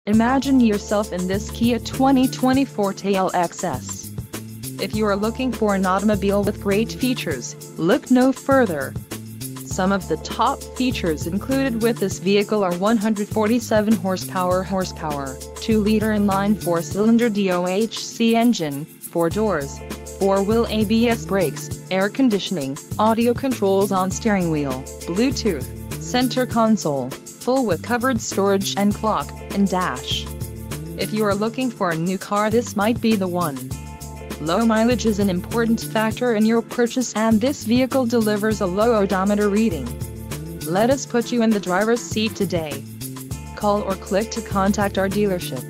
Imagine yourself in this Kia 2020 Forte LXS. If you are looking for an automobile with great features, look no further. Some of the top features included with this vehicle are 147 horsepower, 2-liter inline 4-cylinder DOHC engine, 4 doors, 4-wheel ABS brakes, air conditioning, audio controls on steering wheel, Bluetooth, center console, full with covered storage and clock and dash. If you are looking for a new car, this might be the one. Low mileage is an important factor in your purchase, and this vehicle delivers a low odometer reading. Let us put you in the driver's seat today. Call or click to contact our dealership.